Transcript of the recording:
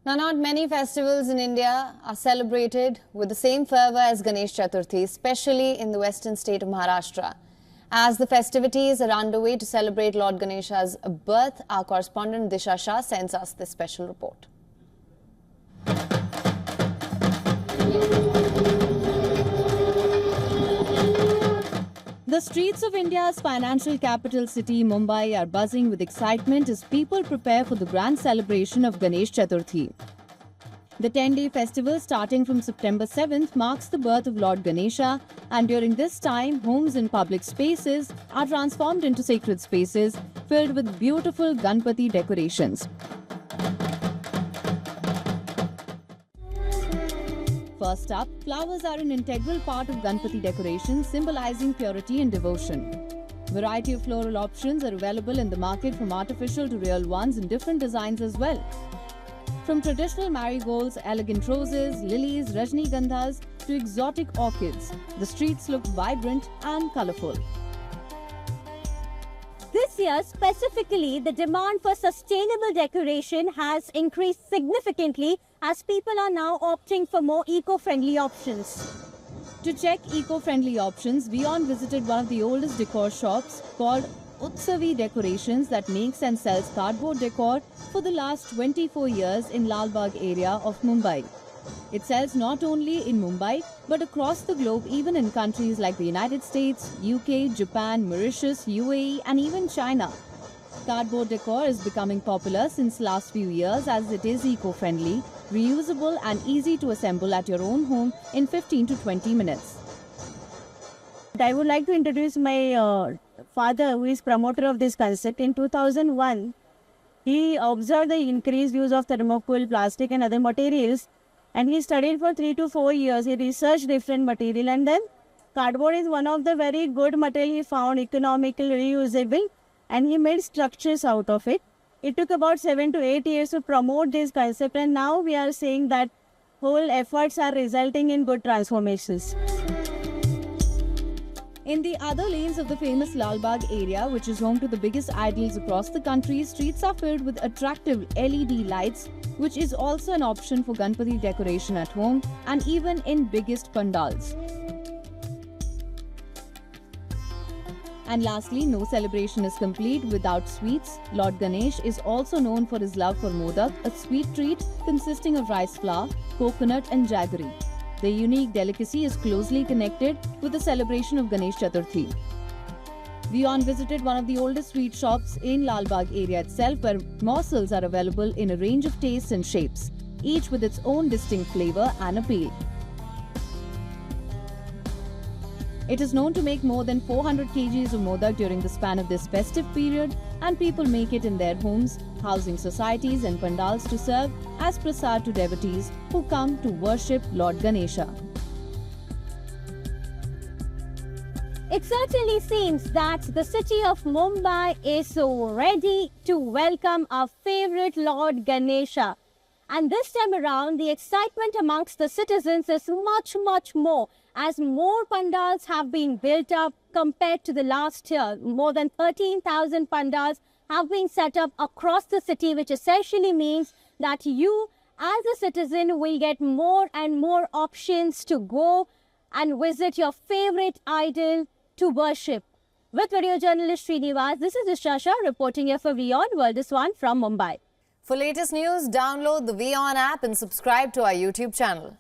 Now, not many festivals in India are celebrated with the same fervour as Ganesh Chaturthi, especially in the western state of Maharashtra. As the festivities are underway to celebrate Lord Ganesha's birth, our correspondent Disha Shah sends us this special report. The streets of India's financial capital city, Mumbai, are buzzing with excitement as people prepare for the grand celebration of Ganesh Chaturthi. The 10-day festival starting from September 7th marks the birth of Lord Ganesha, and during this time, homes and public spaces are transformed into sacred spaces filled with beautiful Ganpati decorations. First up, flowers are an integral part of Ganpati decoration, symbolizing purity and devotion. Variety of floral options are available in the market, from artificial to real ones in different designs as well. From traditional marigolds, elegant roses, lilies, rajnigandhas to exotic orchids, the streets look vibrant and colourful. This year, specifically, the demand for sustainable decoration has increased significantly as people are now opting for more eco-friendly options. To check eco-friendly options, Vion visited one of the oldest decor shops called Utsavi Decorations that makes and sells cardboard decor for the last 24 years in Lal Bagh area of Mumbai. It sells not only in Mumbai but across the globe, even in countries like the United States, UK, Japan, Mauritius, UAE and even China. Cardboard decor is becoming popular since last few years as it is eco-friendly, reusable and easy to assemble at your own home in 15 to 20 minutes. I would like to introduce my father, who is promoter of this concept. In 2001, he observed the increased use of thermocol, plastic and other materials, and he studied for 3 to 4 years. He researched different material, and then cardboard is one of the very good material he found, economical, reusable, and he made structures out of it. It took about 7 to 8 years to promote this concept, and now we are seeing that whole efforts are resulting in good transformations. In the other lanes of the famous Lal Bagh area, which is home to the biggest idols across the country, streets are filled with attractive LED lights, which is also an option for Ganpati decoration at home and even in biggest pandals. And lastly, no celebration is complete without sweets. Lord Ganesh is also known for his love for modak, a sweet treat consisting of rice flour, coconut and jaggery. The unique delicacy is closely connected with the celebration of Ganesh Chaturthi. Vion visited one of the oldest sweet shops in Lal Bagh area itself, where morsels are available in a range of tastes and shapes, each with its own distinct flavour and appeal. It is known to make more than 400 kgs of modak during the span of this festive period, and people make it in their homes, housing societies and pandals to serve as prasad to devotees who come to worship Lord Ganesha. It certainly seems that the city of Mumbai is so ready to welcome our favorite Lord Ganesha. And this time around, the excitement amongst the citizens is much more, as more pandals have been built up compared to the last year. More than 13,000 pandals have been set up across the city, which essentially means that you as a citizen will get more and more options to go and visit your favorite idol to worship. With video journalist Srinivas, this is Disha Shah reporting here for Vion World is One from Mumbai. For latest news, download the Vion app and subscribe to our YouTube channel.